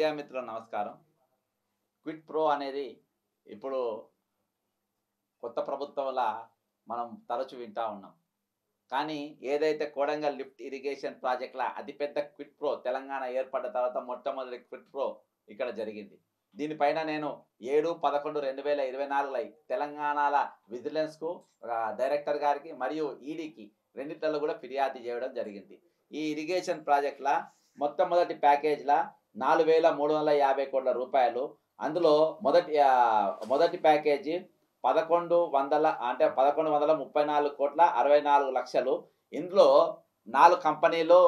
Media మిత్రులు నమస్కారం. Quit pro అనేది ఇప్పుడు కొత్త ప్రభుత్వంలా మనం తరచు వింటా ఉన్నాం. కానీ ఏదైతే కోడంగల్ లిఫ్ట్ ఇరిగేషన్ ప్రాజెక్ట్‌ల అతిపెద్ద క్విట్ ప్రో తెలంగాణ ఏర్పడ్డ తర్వాత మొట్టమొదటి క్విట్ ప్రో ఇక్కడ జరిగింది. దీనిపైన నేను 7/11/2024 తెలంగాణల విజిలెన్స్‌కు డైరెక్టర్ గారికి మరియు ఈడీకి రెండిట్లలో కూడా ఫిర్యాదు చేయడం జరిగింది. ఈ ఇరిగేషన్ ప్రాజెక్ట్‌ల మొట్టమొదటి ప్యాకేజ్‌ల 4,350 కోట్ల రూపాయలు. అందులో మొదటి ప్యాకేజీ 1100 అంటే 1134,64,64,00,000. ఇందులో 4 కంపెనీలు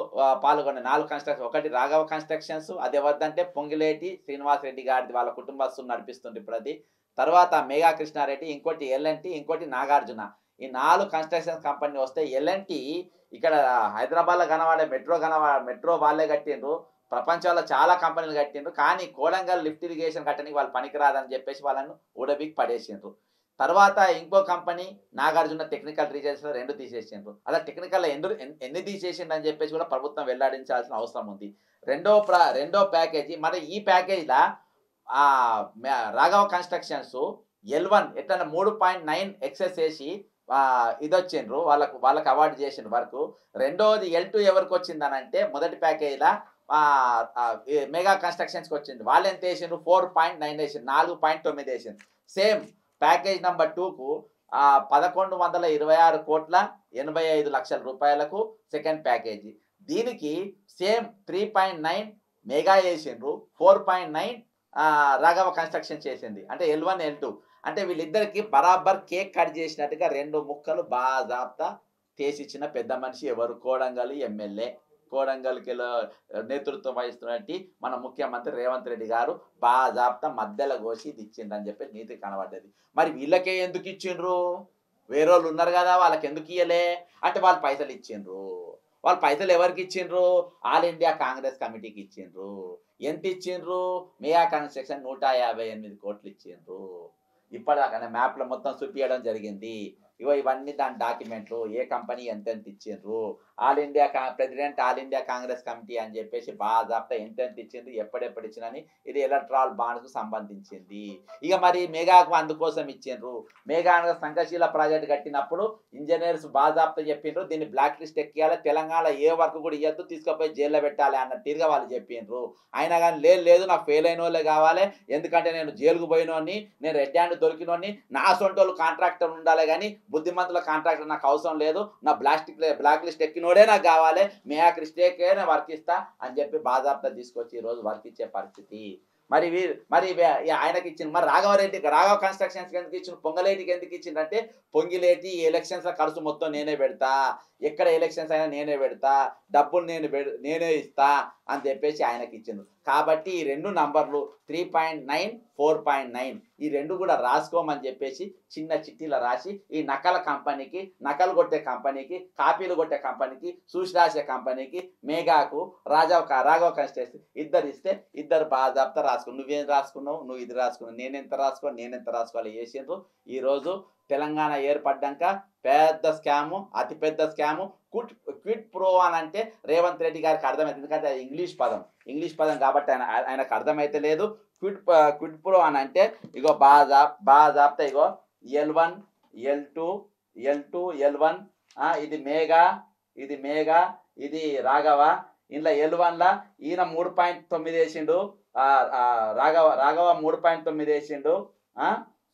పాల్గొన్నాయి. 4 కన్‌స్ట్రక్షన్. ఒకటి రాఘవ కన్‌స్ట్రక్షన్స్, అది ఎవరిదంటే పొంగిలేటి శ్రీనివాస్ రెడ్డి గారిది, వాళ్ళ కుటుంబస్తులు నడిపిస్తుంది ఇప్పుడు అది. తర్వాత మెగా కృష్ణారెడ్డి, ఇంకోటి ఎల్&టి, ఇంకోటి నాగార్జున. ఈ 4 కన్‌స్ట్రక్షన్ కంపెనీ వస్తే ఎల్&టి ఇక్కడ హైదరాబాద్‌లో కనబడే మెట్రో వాళ్ళే కట్టిండ్రు. ప్రపంచంలో చాలా కంపెనీలు కట్టిండ్రు. కానీ కోడంగల్ లిఫ్ట్ ఇరిగేషన్ కట్టడానికి వాళ్ళు పనికిరాదని చెప్పేసి వాళ్ళను ఊడబికి పడేసిండ్రు. తర్వాత ఇంకో కంపెనీ నాగార్జున టెక్నికల్ రీజన్స్‌లో 2 తీసేసిండ్రు. అలా టెక్నికల్‌లో ఎన్ని తీసేసిండ్రని చెప్పేసి కూడా ప్రభుత్వం వెల్లడించాల్సిన అవసరం ఉంది. రెండో ప్యాకేజీ మరి ఈ ప్యాకేజ్‌ల రాఘవ కన్‌స్ట్రక్షన్స్ L1 ఎట్లన్నా 3.9 ఎక్సెస్ చేసి ఇదొచ్చిండ్రు. వాళ్ళకి అవార్డు చేసిండ్రు వర్కు. రెండోది L2 ఎవరికొచ్చిందనంటే మొదటి ప్యాకేజ్‌ల మెగా కన్‌స్ట్రక్షన్స్‌కి వచ్చింది. వాళ్ళు ఎంత వేసిండ్రు? 4.9 వేసిండ్రు. 4.9 వేసిండ్రు. సేమ్ ప్యాకేజ్ నంబర్ 2కు 1126,85,00,000 రూపాయలకు సెకండ్ ప్యాకేజీ. దీనికి సేమ్ 3.9 మెగా వేసిండ్రు. 4.9 రాఘవ కన్‌స్ట్రక్షన్ చేసింది. అంటే L1, L2 అంటే వీళ్ళిద్దరికి బరాబర్ కేక్ కట్ చేసినట్టుగా 2 ముక్కలు బాజాప్తా చేసిచ్చిన పెద్ద మనిషి ఎవరు? కోడంగల్ ఎమ్మెల్యే. కోడంగల్‌కి నేతృత్వం వహిస్తున్నటువంటి మన ముఖ్యమంత్రి రేవంత్ రెడ్డి గారు బాజాప్తా మధ్యలో కోసి ఇది ఇచ్చిండ్రని చెప్పి నీతి కనబడ్డది. మరి వీళ్ళకే ఎందుకు ఇచ్చిండ్రు? వేరేవాళ్ళు ఉన్నారు కదా, వాళ్ళకి ఎందుకు ఇయ్యలే అంటే వాళ్ళు పైసలు ఇచ్చిండ్రు. వాళ్ళు పైసలు ఎవరికి ఇచ్చిండ్రు? ఆల్ ఇండియా కాంగ్రెస్ కమిటీకి ఇచ్చిండ్రు. ఎంత ఇచ్చిండ్రు? మెగా కన్‌స్ట్రక్షన్ 158 కోట్లు ఇచ్చిండ్రు. ఇప్పటిదాకా మ్యాప్‌లో మొత్తం చూపియడం జరిగింది. ఇవన్నీ దాని డాక్యుమెంట్లు, ఏ కంపెనీ ఎంతెంత ఇచ్చిండ్రు, president all India Congress committee అని చెప్పేసి బాజాప్తా ఎంతెంత ఇచ్చిండ్రు, ఎప్పుడెప్పుడు ఇచ్చినని. ఇది ఎలక్ట్రాల్ బాండ్‌కు సంబంధించింది. ఇక మరి మెగాకు అందుకోసం ఇచ్చిండ్రు. మెగా సంఘశీల ప్రాజెక్ట్ కట్టినప్పుడు ఇంజనీర్స్ బాజాప్తా చెప్పిండ్రు, దీన్ని బ్లాక్ లిస్ట్ ఎక్కియాలి, తెలంగాణ ఏ వర్క్ కూడా ఇయ్యద్దు, తీసుకుపోయి జైల్లో పెట్టాలి అన్న తీరుగా వాళ్ళు చెప్పిండ్రు. అయినా కానీ లేదు నాకు ఫెయిల్ అయిన వాళ్ళే కావాలి, ఎందుకంటే నేను జైలుకు పోయినోని, నేను రెడ్ హ్యాండ్ దొరికినోని, నా సొంటోళ్ళు కాంట్రాక్టర్ ఉండాలి కానీ బుద్ధిమంతుల కాంట్రాక్టర్ నాకు అవసరం లేదు, నా బ్లాక్ లిస్ట్ ఎక్కినోడే నాకు కావాలి, మెగా కృష్ణకే నేను వర్క్ ఇస్తా అని చెప్పి బాజాప్తా తీసుకొచ్చి ఈరోజు వర్క్ ఇచ్చే పరిస్థితి. మరి ఆయనకి ఇచ్చింది. మరి రాఘవ కన్‌స్ట్రక్షన్స్ ఎందుకు ఇచ్చిండు? పొంగలేటికి ఎందుకు ఇచ్చిండంటే, పొంగిలేటి ఎలక్షన్స్‌ల ఖర్చు మొత్తం నేనే పెడతా, ఎక్కడ ఎలక్షన్స్ అయినా నేనే పెడతా, డబ్బులు నేనే ఇస్తా అని చెప్పేసి ఆయనకి ఇచ్చిండు. కాబట్టి ఈ 2 నంబర్లు 3.9, 4.9 ఈ 2 కూడా రాసుకోమని చెప్పేసి చిన్న చిట్టీలో రాసి ఈ నకలు కొట్టే కంపెనీకి, కాపీలు కొట్టే కంపెనీకి, చూసి రాసే కంపెనీకి, మెగాకు, రాఘవ కన్‌స్ట్రక్షన్ ఇద్దరు ఇస్తే ఇద్దరు బాజాప్తా రాసుకున్నారు. నువ్వేం రాసుకున్నావు? నువ్వు ఇది రాసుకున్నావు. నేనెంత రాసుకోవాలి చేసిండ్రు. ఈరోజు తెలంగాణ ఏర్పడ్డాక పెద్ద స్కాము, అతిపెద్ద స్కాము క్విట్ ప్రో అని అంటే రేవంత్ రెడ్డి గారికి అర్థమైంది. ఎందుకంటే అది ఇంగ్లీష్ పదం కాబట్టి ఆయనకు అర్థమైతే లేదు. క్విట్ ప్రో అని అంటే ఇగో బాజాప్తా ఇగో L1, L2, L1 ఇది మెగా, ఇది రాఘవ. ఇంట్లో L1లా ఈయన 3.9 వేసిండు, రాఘవ 3.9 వేసిండు,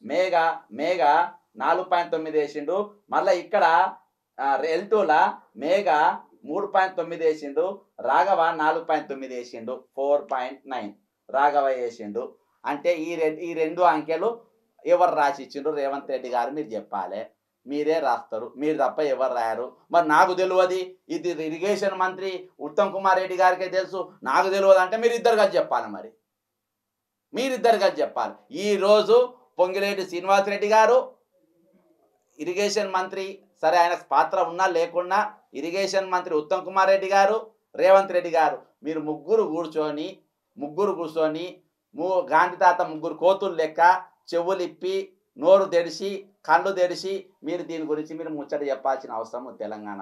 మెగా 4.9 వేసిండు. మళ్ళీ ఇక్కడ L2లా మెగా 3.9 వేసిండు, రాఘవ 4.9 వేసిండు, 4.9 రాఘవ వేసిండు. అంటే ఈ రెండు అంకెలు ఎవరు రాసి ఇచ్చిండ్రు? రేవంత్ రెడ్డి గారు మీరు చెప్పాలి. మీరే రాస్తారు, మీరు తప్ప ఎవరు రాయరు. మరి నాకు తెలియదు, ఇది ఇరిగేషన్ మంత్రి ఉత్తమ్ కుమార్ రెడ్డి గారికే తెలుసు, నాకు తెలియదు అంటే మీరిద్దరు కలిసి చెప్పాలి. మరి మీరిద్దరు కలిసి చెప్పాలి. ఈరోజు పొంగిలేటి శ్రీనివాస్ రెడ్డి గారు ఇరిగేషన్ మంత్రి, సరే ఆయన పాత్ర ఉన్నా లేకున్నా, ఇరిగేషన్ మంత్రి ఉత్తమ్ కుమార్ రెడ్డి గారు, రేవంత్ రెడ్డి గారు, మీరు ముగ్గురు కూర్చొని గాంధీ తాత ముగ్గురు కోతులు లెక్క చెవులిప్పి నోరు తెరిచి కళ్ళు తెరిచి మీరు దీని గురించి మీరు ముచ్చట చెప్పాల్సిన అవసరం తెలంగాణ.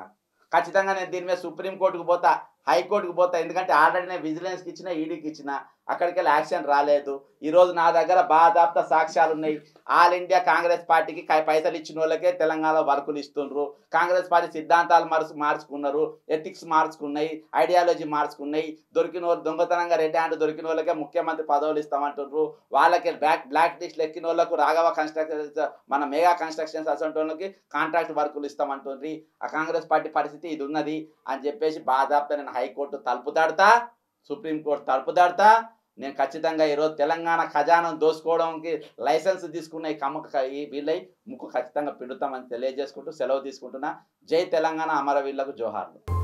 ఖచ్చితంగా నేను దీని మీద సుప్రీంకోర్టుకు పోతా. హైకోర్టుకు పోతా, ఎందుకంటే ఆల్రెడీ నేను విజిలెన్స్కి ఇచ్చిన, ఈడీకి ఇచ్చిన, అక్కడికి వెళ్ళి యాక్షన్ రాలేదు. ఈరోజు నా దగ్గర బాధాప్త సాక్ష్యాలు ఉన్నాయి. ఆల్ ఇండియా కాంగ్రెస్ పార్టీకి పైసలు ఇచ్చిన వాళ్ళకే తెలంగాణలో వర్కులు ఇస్తుండ్రు. కాంగ్రెస్ పార్టీ సిద్ధాంతాలు మార్చుకున్నారు, ఎథిక్స్ మార్చుకున్నాయి, ఐడియాలజీ మార్చుకున్నాయి. దొరికిన వాళ్ళు దొంగతనంగా రెడ్ హ్యాండ్ దొరికిన వాళ్ళకే ముఖ్యమంత్రి పదవులు ఇస్తామంటున్నారు. వాళ్ళకి బ్లాక్ లిస్ట్లు ఎక్కిన వాళ్ళకు రాఘవ కన్స్ట్రక్షన్స్, మన మెగా కన్స్ట్రక్షన్స్ అసలు వాళ్ళకి కాంట్రాక్ట్ వర్కులు ఇస్తామంటుంది. ఆ కాంగ్రెస్ పార్టీ పరిస్థితి ఇది ఉన్నది అని చెప్పేసి బాధాప్త నేను హైకోర్టు తలుపు తడతా, సుప్రీంకోర్టు తలుపు తడతా. నేను ఖచ్చితంగా ఈరోజు తెలంగాణ ఖజానాను దోసుకోవడానికి లైసెన్స్ తీసుకున్న ఈ వీళ్ళై ముక్కు ఖచ్చితంగా పిండుతామని తెలియజేసుకుంటూ సెలవు తీసుకుంటున్నా. జై తెలంగాణ, అమరవీరులకు జోహార్లు.